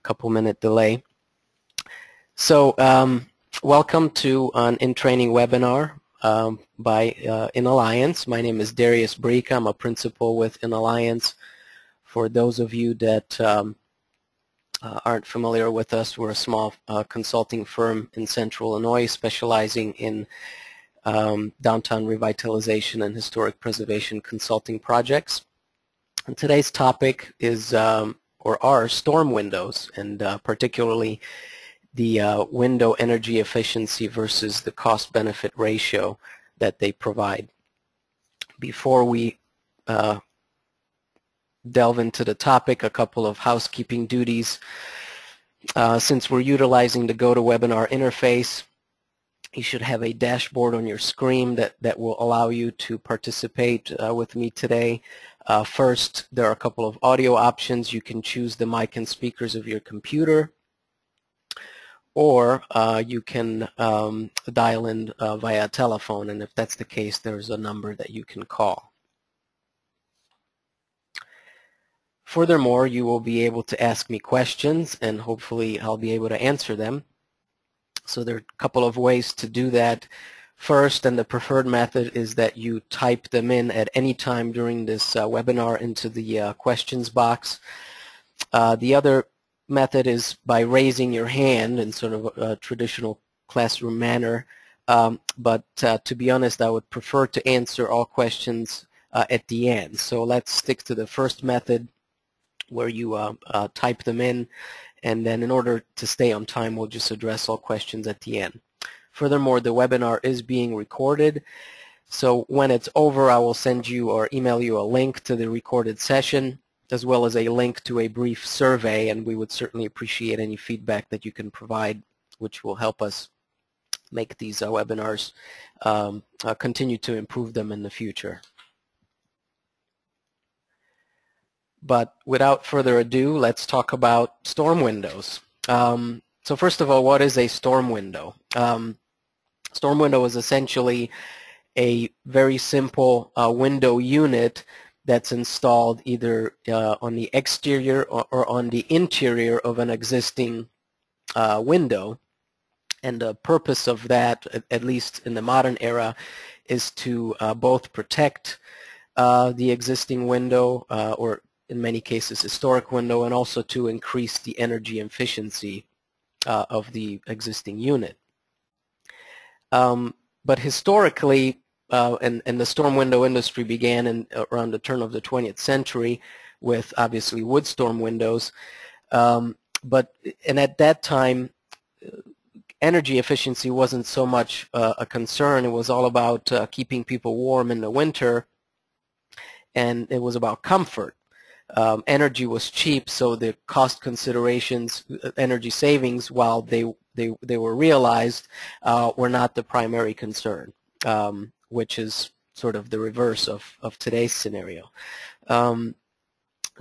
couple minute delay. So welcome to an in-training webinar by InAlliance. My name is Darius Bryjka. I'm a principal with InAlliance. For those of you that aren't familiar with us, we're a small consulting firm in Central Illinois specializing in downtown revitalization and historic preservation consulting projects. And today's topic is or are storm windows, and particularly the window energy efficiency versus the cost-benefit ratio that they provide. Before we delve into the topic, a couple of housekeeping duties. Since we're utilizing the GoToWebinar interface, you should have a dashboard on your screen that will allow you to participate with me today. First, there are a couple of audio options. You can choose the mic and speakers of your computer, or you can dial in via telephone, and if that's the case, there's a number that you can call. Furthermore, you will be able to ask me questions, and hopefully I'll be able to answer them. So there are a couple of ways to do that. First, and the preferred method, is that you type them in at any time during this webinar into the questions box. The other method is by raising your hand in sort of a traditional classroom manner. But to be honest, I would prefer to answer all questions at the end. So let's stick to the first method, where you type them in, and then in order to stay on time, we'll just address all questions at the end. Furthermore, the webinar is being recorded, so when it's over, I will send you or email you a link to the recorded session, as well as a link to a brief survey, and we would certainly appreciate any feedback that you can provide, which will help us make these webinars, continue to improve them in the future. But without further ado, let's talk about storm windows. So first of all, what is a storm window? Storm window is essentially a very simple window unit that's installed either on the exterior or on the interior of an existing window. And the purpose of that, at least in the modern era, is to both protect the existing window, or in many cases historic window, and also to increase the energy efficiency of the existing unit. But historically, and the storm window industry began around the turn of the 20th century with obviously wood storm windows. And at that time, energy efficiency wasn't so much a concern. It was all about keeping people warm in the winter, and it was about comfort. Energy was cheap, so the cost considerations, energy savings, while they were realized, were not the primary concern, which is sort of the reverse of today's scenario.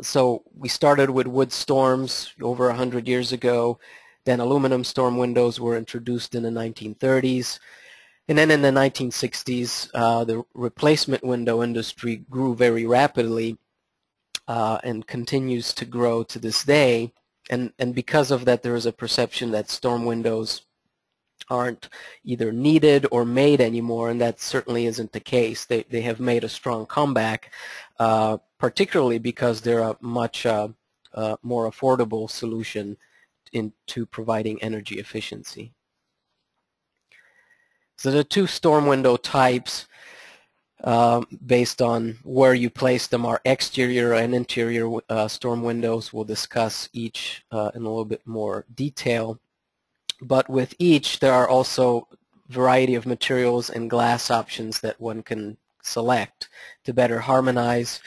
So we started with wood storms over 100 years ago. Then aluminum storm windows were introduced in the 1930s. And then in the 1960s, the replacement window industry grew very rapidly, and continues to grow to this day, and because of that, there is a perception that storm windows aren't either needed or made anymore, and that certainly isn't the case. They have made a strong comeback, particularly because they're a much more affordable solution into providing energy efficiency. So the two storm window types, based on where you place them, are exterior and interior storm windows. We'll discuss each in a little bit more detail. But with each, there are also a variety of materials and glass options that one can select to better harmonize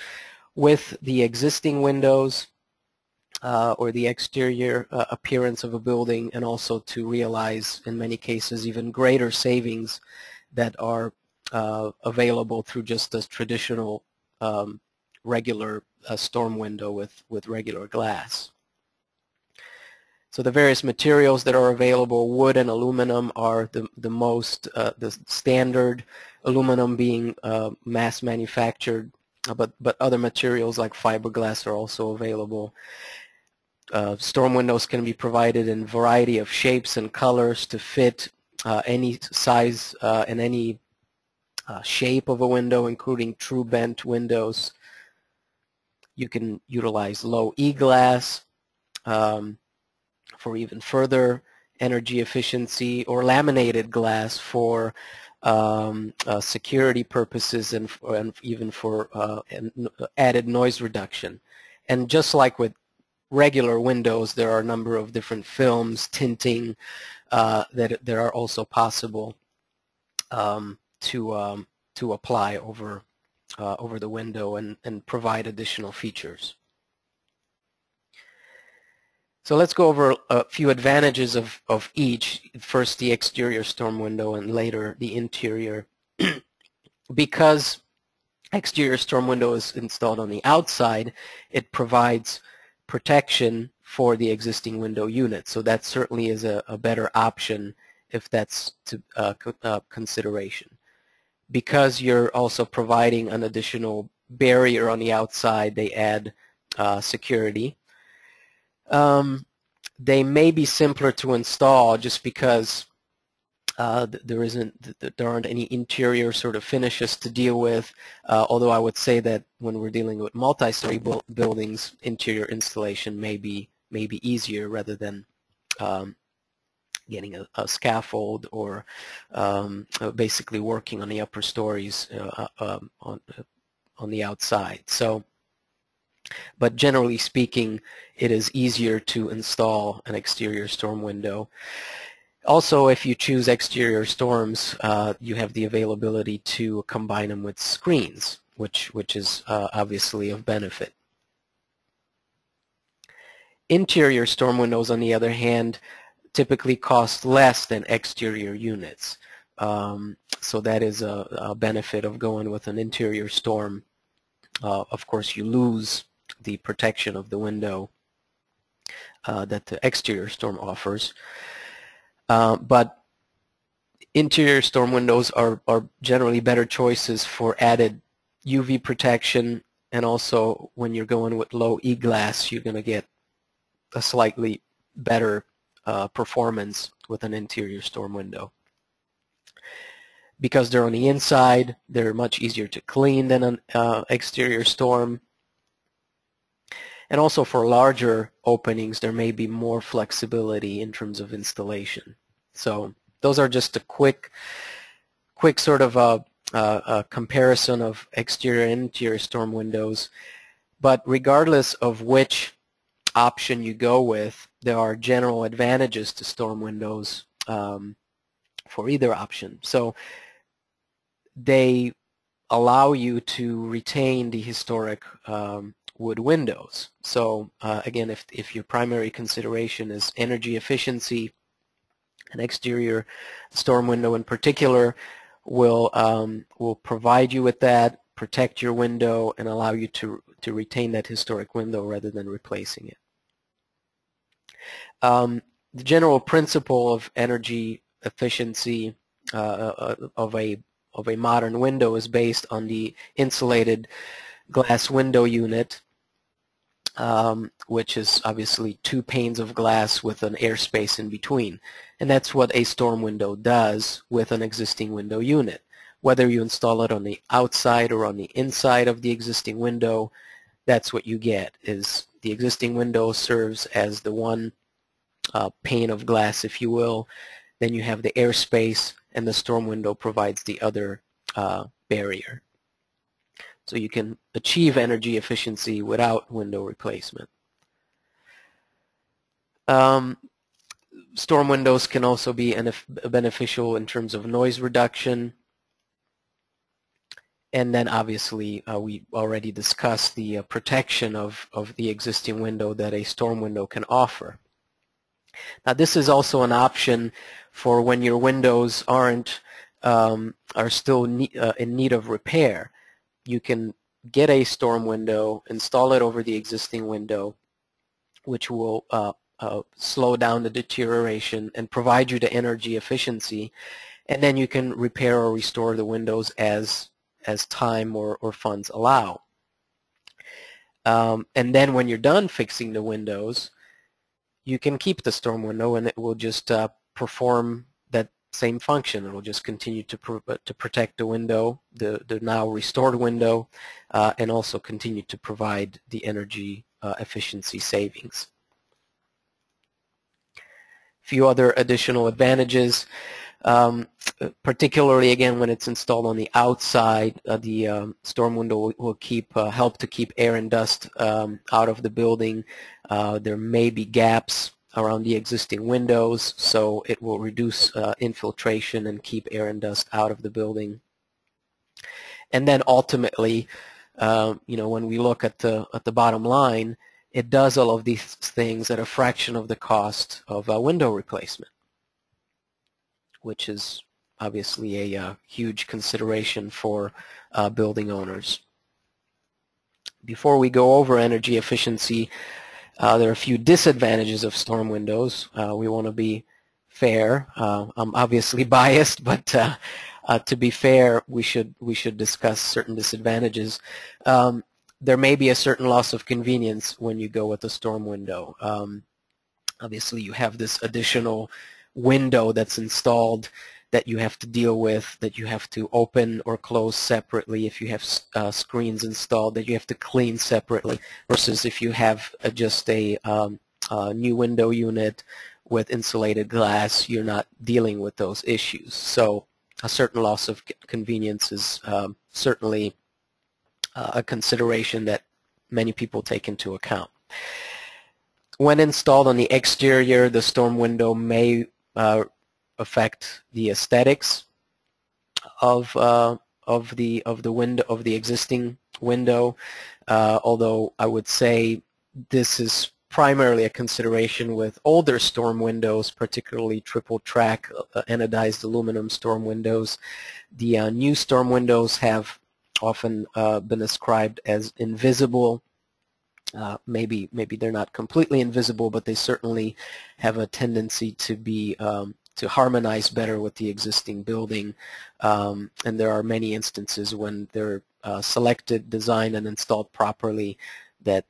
with the existing windows or the exterior appearance of a building, and also to realize, in many cases, even greater savings that are available through just a traditional regular storm window with regular glass. So the various materials that are available, wood and aluminum, are the most the standard, aluminum being mass manufactured, but other materials like fiberglass are also available. Storm windows can be provided in a variety of shapes and colors to fit any size and any shape of a window, including true bent windows. You can utilize low E glass for even further energy efficiency, or laminated glass for security purposes and even for added noise reduction. And just like with regular windows, there are a number of different films, tinting that are also possible to apply over the window and provide additional features. So let's go over a few advantages of each. First, the exterior storm window, and later the interior. Because exterior storm window is installed on the outside, it provides protection for the existing window unit. So that certainly is a better option if that's consideration. Because you're also providing an additional barrier on the outside, they add security. They may be simpler to install just because there aren't any interior sort of finishes to deal with, although I would say that when we're dealing with multi-story buildings, interior installation may be easier rather than getting a scaffold or basically working on the upper stories on the outside. So, but generally speaking, it is easier to install an exterior storm window. Also, if you choose exterior storms, you have the availability to combine them with screens, which is obviously of benefit. Interior storm windows, on the other hand, typically cost less than exterior units. So that is a benefit of going with an interior storm. Of course, you lose the protection of the window that the exterior storm offers. But interior storm windows are generally better choices for added UV protection, and also when you're going with low E glass, you're going to get a slightly better performance with an interior storm window. Because they're on the inside, they're much easier to clean than an exterior storm. And also for larger openings, there may be more flexibility in terms of installation. So those are just a quick sort of a comparison of exterior and interior storm windows. But regardless of which option you go with, there are general advantages to storm windows for either option. So they allow you to retain the historic wood windows. So again, if your primary consideration is energy efficiency, an exterior storm window in particular will provide you with that, protect your window, and allow you to retain that historic window rather than replacing it. The general principle of energy efficiency of a modern window is based on the insulated glass window unit, which is obviously 2 panes of glass with an airspace in between. And that's what a storm window does with an existing window unit. Whether you install it on the outside or on the inside of the existing window, that's what you get, is the existing window serves as the one pane of glass, if you will. Then you have the airspace, and the storm window provides the other barrier. So you can achieve energy efficiency without window replacement. Storm windows can also be beneficial in terms of noise reduction. And then obviously we already discussed the protection of the existing window that a storm window can offer. Now this is also an option for when your windows are still in need of repair. You can get a storm window, install it over the existing window, which will slow down the deterioration and provide you the energy efficiency, and then you can repair or restore the windows as time or funds allow. And then when you're done fixing the windows, you can keep the storm window and it will just perform that same function. It will just continue to protect the window, the now restored window, and also continue to provide the energy efficiency savings. A few other additional advantages. Particularly again when it's installed on the outside, the storm window will help to keep air and dust out of the building. There may be gaps around the existing windows, so it will reduce infiltration and keep air and dust out of the building. And then ultimately, when we look at the bottom line, it does all of these things at a fraction of the cost of a window replacement, which is obviously a huge consideration for building owners. Before we go over energy efficiency, there are a few disadvantages of storm windows. We want to be fair. I'm obviously biased, but to be fair, we should discuss certain disadvantages. There may be a certain loss of convenience when you go with a storm window. Obviously, you have this additional window that's installed that you have to deal with, that you have to open or close separately if you have screens installed, that you have to clean separately, versus if you have just a new window unit with insulated glass, you're not dealing with those issues. So a certain loss of convenience is certainly a consideration that many people take into account. When installed on the exterior, the storm window may affect the aesthetics of the existing window. Although I would say this is primarily a consideration with older storm windows, particularly triple track anodized aluminum storm windows. The new storm windows have often been described as invisible. Maybe they're not completely invisible, but they certainly have a tendency to be to harmonize better with the existing building. And there are many instances when they're selected, designed, and installed properly that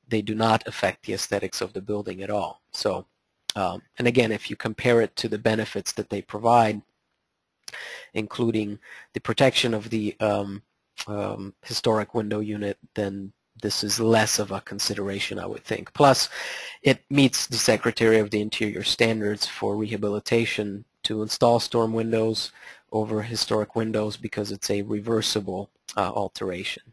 they do not affect the aesthetics of the building at all. So, and again, if you compare it to the benefits that they provide, including the protection of the historic window unit, then this is less of a consideration, I would think. Plus, it meets the Secretary of the Interior standards for rehabilitation to install storm windows over historic windows because it's a reversible alteration.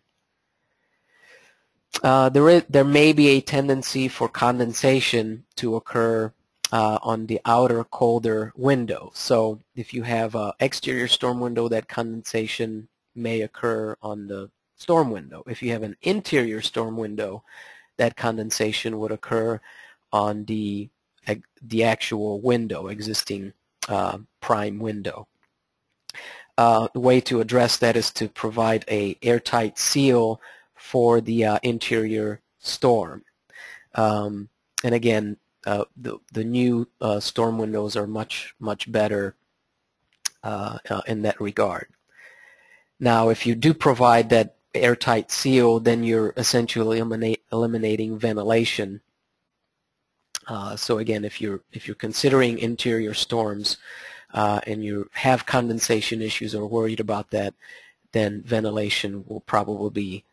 There may be a tendency for condensation to occur on the outer, colder window. So if you have an exterior storm window, that condensation may occur on the storm window. If you have an interior storm window, that condensation would occur on the actual window, existing prime window. The way to address that is to provide an airtight seal for the interior storm. And again, the new storm windows are much better in that regard. Now, if you do provide that airtight seal, then you're essentially eliminating ventilation. So again, if you're considering interior storms and you have condensation issues or worried about that, then ventilation will probably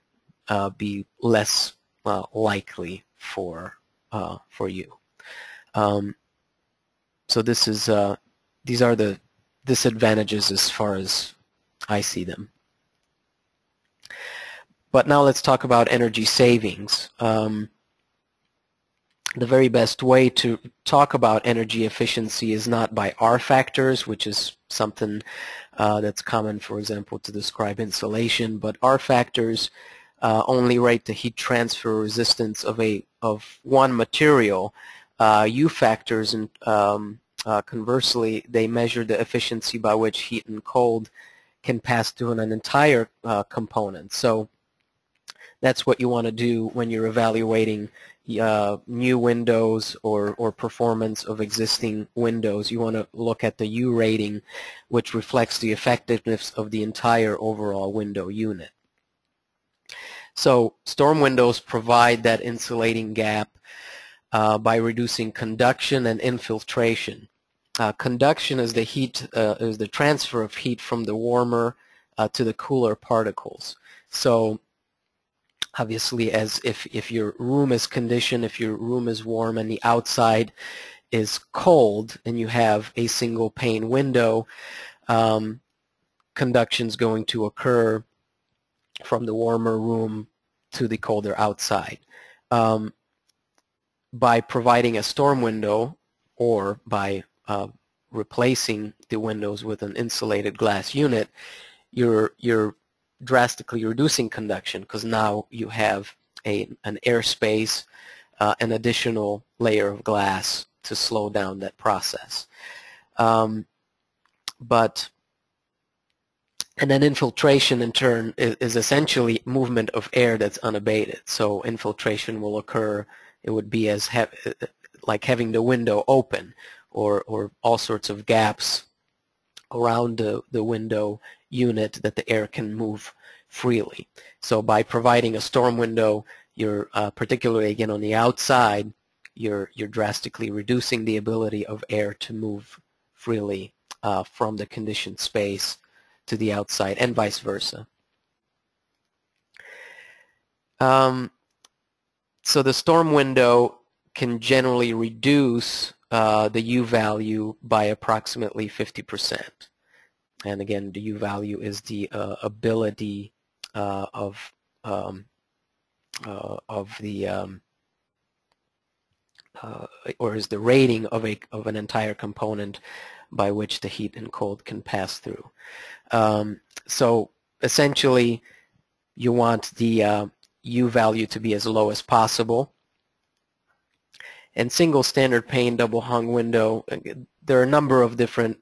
be less likely for you. So these are the disadvantages as far as I see them. But now let's talk about energy savings. The very best way to talk about energy efficiency is not by R factors, which is something that's common, for example, to describe insulation, but R factors only rate the heat transfer resistance of one material. U factors, and conversely, they measure the efficiency by which heat and cold can pass through an entire component. So that's what you want to do when you're evaluating new windows or performance of existing windows. You want to look at the U rating, which reflects the effectiveness of the entire overall window unit. So storm windows provide that insulating gap by reducing conduction and infiltration. Conduction is the heat, is the transfer of heat from the warmer to the cooler particles. So obviously, as if your room is conditioned, if your room is warm and the outside is cold and you have a single pane window, conduction is going to occur from the warmer room to the colder outside. By providing a storm window or by replacing the windows with an insulated glass unit, you're drastically reducing conduction, because now you have an airspace, an additional layer of glass to slow down that process. And then infiltration, in turn, is essentially movement of air that's unabated. So infiltration will occur. It would be as like having the window open, or all sorts of gaps around the window unit that the air can move freely. So by providing a storm window, you're particularly again on the outside, you're drastically reducing the ability of air to move freely from the conditioned space to the outside, and vice versa. So the storm window can generally reduce the U value by approximately 50%. And again, the U value is the ability of the or is the rating of an entire component by which the heat and cold can pass through. So essentially, you want the U value to be as low as possible. And single standard pane double hung window, there are a number of different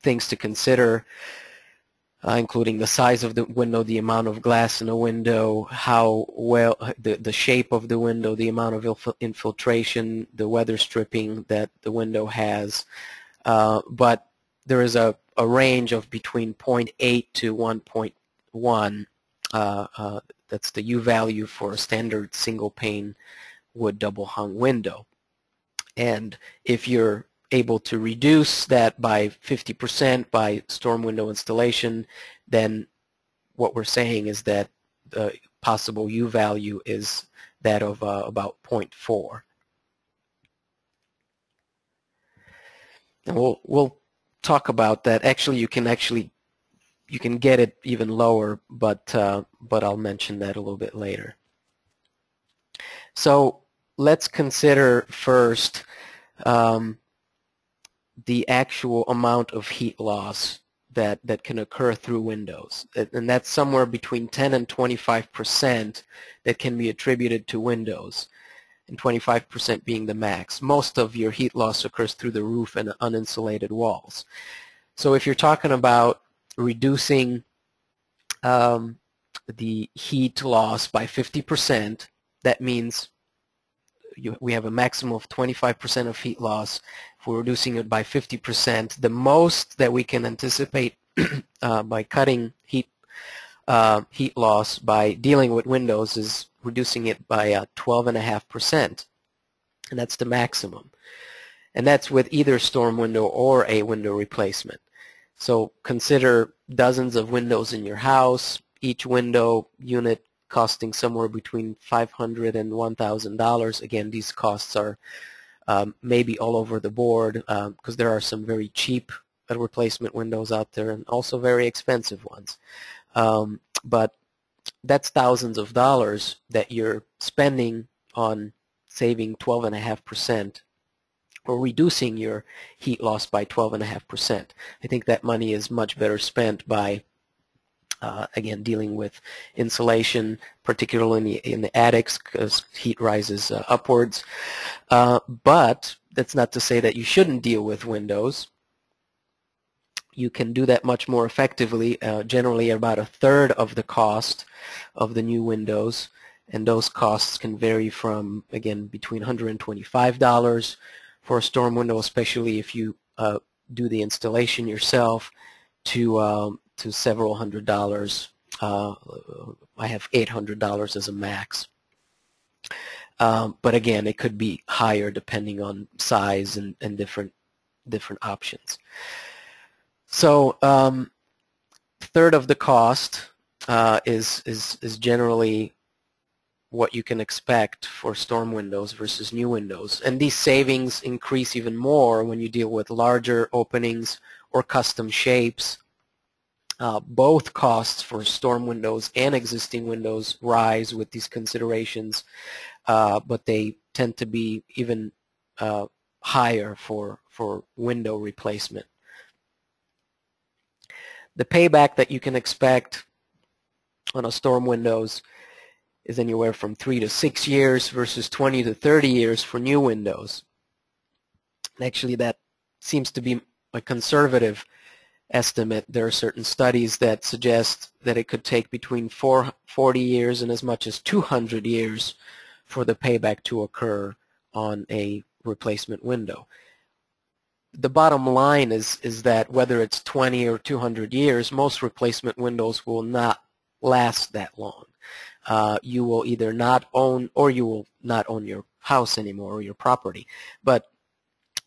things to consider, including the size of the window, the amount of glass in a window, how well the shape of the window, the amount of infiltration, the weather stripping that the window has. But there is a range of between 0.8 to 1.1. That's the U value for a standard single pane wood double hung window. And if you're able to reduce that by 50% by storm window installation, then what we're saying is that the possible U value is that of about 0.4. And we'll talk about that. Actually, you can get it even lower, but I'll mention that a little bit later. So let's consider first the actual amount of heat loss that can occur through windows, and that's somewhere between 10 and 25% that can be attributed to windows, and 25% being the max. Most of your heat loss occurs through the roof and uninsulated walls. So if you're talking about reducing the heat loss by 50%, that means we have a maximum of 25% of heat loss. If we're reducing it by 50%, the most that we can anticipate by cutting heat loss by dealing with windows is reducing it by 12.5%, and that's the maximum. And that's with either storm window or a window replacement. So consider dozens of windows in your house, each window unit costing somewhere between $500 and $1,000. Again, these costs are maybe all over the board, because there are some very cheap replacement windows out there and also very expensive ones. But that's thousands of dollars that you're spending on saving 12.5% or reducing your heat loss by 12.5%. I think that money is much better spent by again, dealing with insulation, particularly in the attics, because heat rises upwards. But that's not to say that you shouldn't deal with windows. You can do that much more effectively, generally about a third of the cost of the new windows, and those costs can vary from, again, between $125 for a storm window, especially if you do the installation yourself, to several $100s. I have $800 as a max. But again, it could be higher depending on size and different options. So third of the cost is generally what you can expect for storm windows versus new windows. And these savings increase even more when you deal with larger openings or custom shapes. Both costs for storm windows and existing windows rise with these considerations, but they tend to be even higher for window replacement. The payback that you can expect on a storm windows is anywhere from 3 to 6 years versus 20 to 30 years for new windows. And actually, that seems to be a conservative estimate. There are certain studies that suggest that it could take between 40 years and as much as 200 years for the payback to occur on a replacement window. The bottom line is that whether it's 20 or 200 years, most replacement windows will not last that long. You will either not own, or you will not own your house anymore or your property. But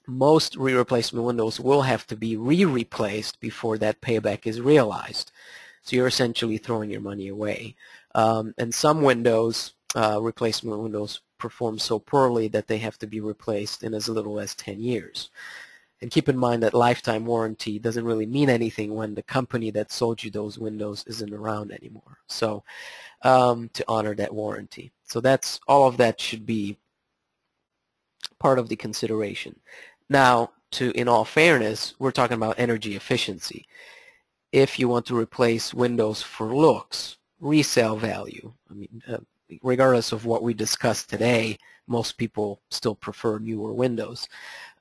most replacement windows will have to be replaced before that payback is realized. So you're essentially throwing your money away. And some windows, replacement windows, perform so poorly that they have to be replaced in as little as 10 years. And keep in mind that lifetime warranty doesn't really mean anything when the company that sold you those windows isn't around anymore. So to honor that warranty. So that's all of that should be part of the consideration. Now, in all fairness, we're talking about energy efficiency. If you want to replace windows for looks, resale value, I mean, regardless of what we discussed today, most people still prefer newer windows.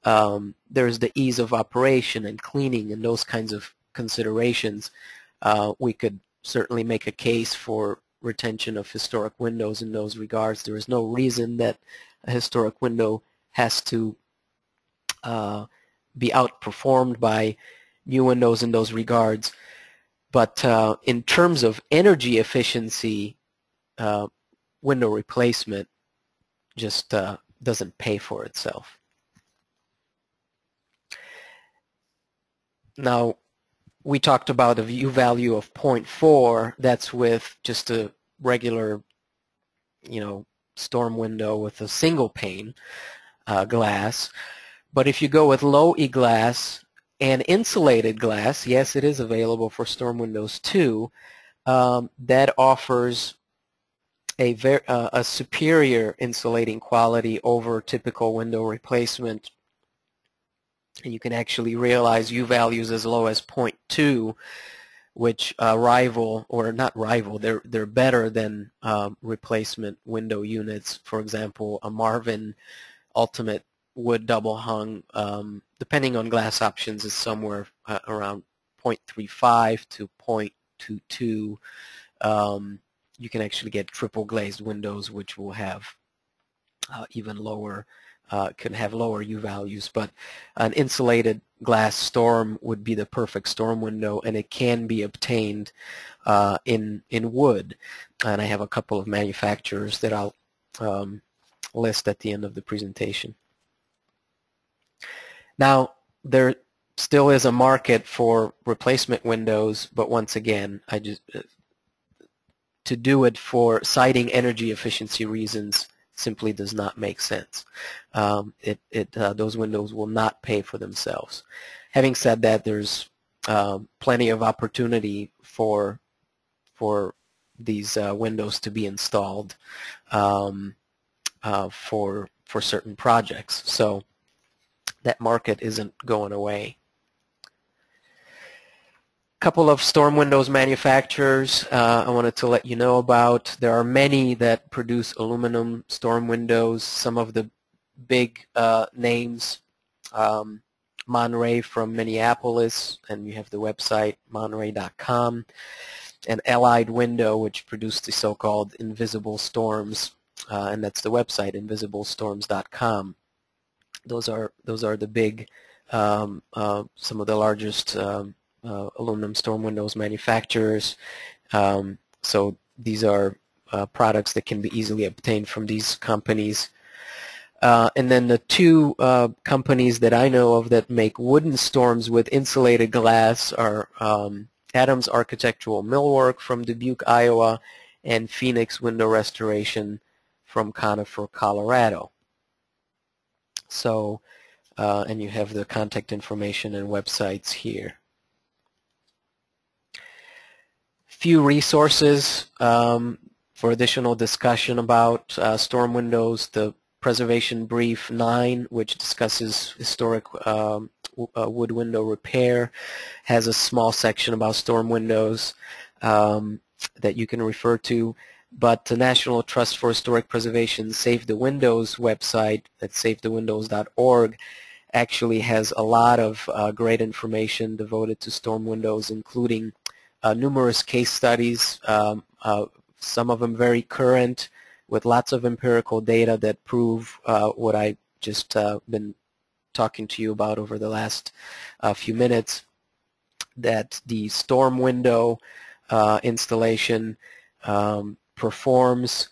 There's the ease of operation and cleaning and those kinds of considerations. We could certainly make a case for retention of historic windows in those regards. There is no reason that a historic window has to be outperformed by new windows in those regards. But in terms of energy efficiency, window replacement just doesn't pay for itself. Now, we talked about a U value of 0.4. That's with just a regular, storm window with a single pane glass. But if you go with low E glass and insulated glass, yes, it is available for storm windows too. That offers a superior insulating quality over typical window replacement. And you can actually realize U values as low as 0.2, which rival, or not rival, they're better than replacement window units. For example, a Marvin Ultimate Wood double hung, depending on glass options, is somewhere around 0.35 to 0.22. You can actually get triple glazed windows, which will have even lower, can have lower U values. But an insulated glass storm would be the perfect storm window, and it can be obtained in wood. And I have a couple of manufacturers that I'll list at the end of the presentation. Now, there still is a market for replacement windows, but once again, to do it for siding energy efficiency reasons simply does not make sense. Those windows will not pay for themselves. Having said that, there's plenty of opportunity for these windows to be installed for certain projects. So that market isn't going away. Couple of storm windows manufacturers I wanted to let you know about. There are many that produce aluminum storm windows. Some of the big names, Monterey from Minneapolis, and you have the website monterey.com, and Allied Window, which produced the so-called invisible storms, and that's the website, invisiblestorms.com. Those are the big, some of the largest aluminum storm windows manufacturers. So these are products that can be easily obtained from these companies. And then the two companies that I know of that make wooden storms with insulated glass are Adams Architectural Millwork from Dubuque, Iowa, and Phoenix Window Restoration from Conifer, Colorado. So, and you have the contact information and websites here. Few resources for additional discussion about storm windows. The Preservation Brief 9, which discusses historic wood window repair, has a small section about storm windows that you can refer to. But the National Trust for Historic Preservation Save the Windows website, that's savethewindows.org, actually has a lot of great information devoted to storm windows, including numerous case studies, some of them very current, with lots of empirical data that prove what I just been talking to you about over the last few minutes, that the storm window installation performs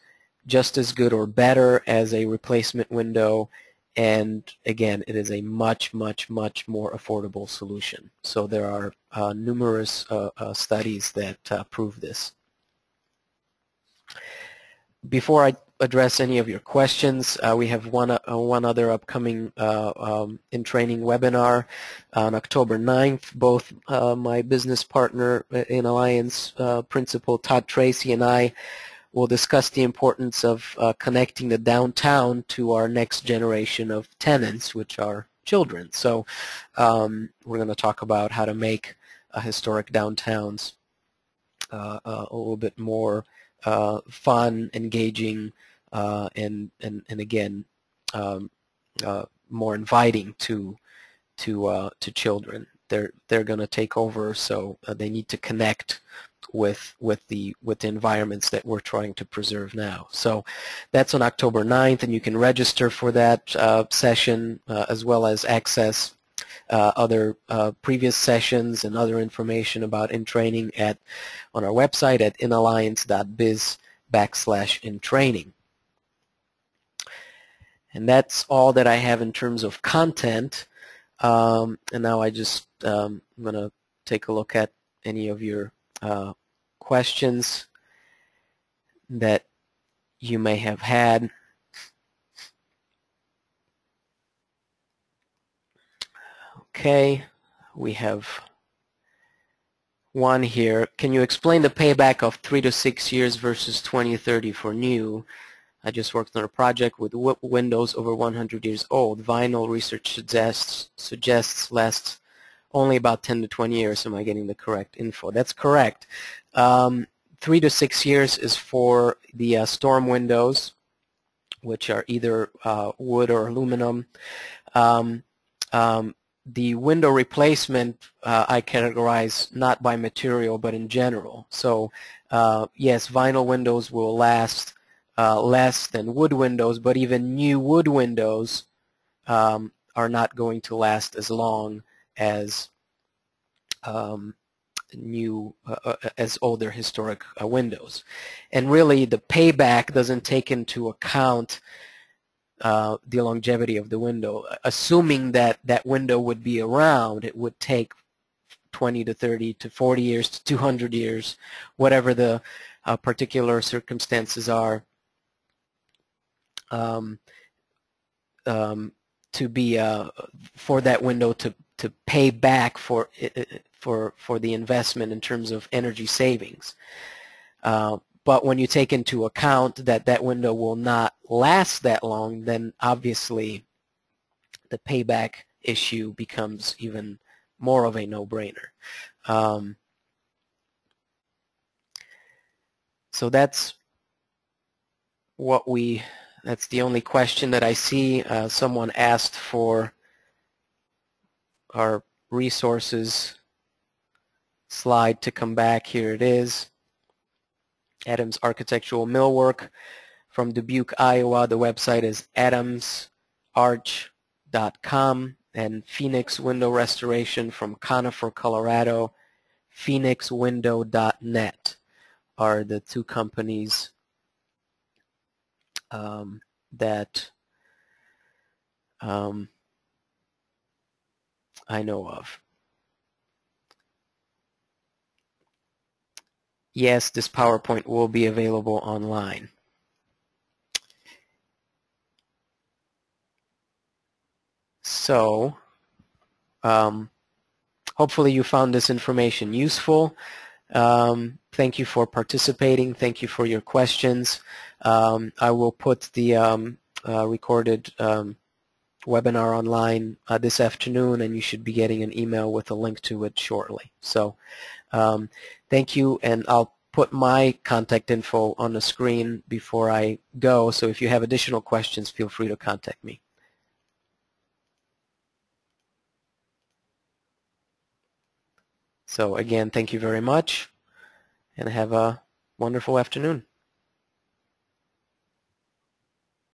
just as good or better as a replacement window, and again, it is a much, much, much more affordable solution. So there are numerous studies that prove this. Before I address any of your questions, we have one other upcoming in-training webinar on October 9th. Both my business partner in Alliance, Principal Todd Tracy, and I will discuss the importance of connecting the downtown to our next generation of tenants, which are children. So we're going to talk about how to make historic downtowns a little bit more fun, engaging, and again more inviting to children. They're going to take over, so they need to connect with the environments that we're trying to preserve now. So that's on October 9th, and you can register for that session as well as access other previous sessions and other information about in-training on our website at inalliance.biz/in-training. And that's all that I have in terms of content. And now I'm going to take a look at any of your questions that you may have had. Okay, we have one here. Can you explain the payback of 3 to 6 years versus 20-30 for new? I just worked on a project with windows over 100 years old. Vinyl research suggests lasts only about 10 to 20 years. Am I getting the correct info? That's correct. 3 to 6 years is for the storm windows, which are either wood or aluminum. The window replacement I categorize not by material but in general. So yes, vinyl windows will last less than wood windows, but even new wood windows are not going to last as long as as older historic windows. And really the payback doesn't take into account the longevity of the window. Assuming that that window would be around, it would take 20 to 30 to 40 years to 200 years, whatever the particular circumstances are, to be for that window to pay back for the investment in terms of energy savings. But when you take into account that that window will not last that long, then obviously the payback issue becomes even more of a no-brainer. So that's the only question that I see. Someone asked for our resources slide to come back. Here it is. Adams Architectural Millwork from Dubuque, Iowa. The website is adamsarch.com, and Phoenix Window Restoration from Conifer, Colorado. phoenixwindow.net are the two companies that I know of. Yes, this PowerPoint will be available online. So, hopefully you found this information useful. Thank you for participating. Thank you for your questions. I will put the recorded webinar online this afternoon, and you should be getting an email with a link to it shortly. So thank you, and I'll put my contact info on the screen before I go, so if you have additional questions, feel free to contact me. So again, thank you very much, and have a wonderful afternoon.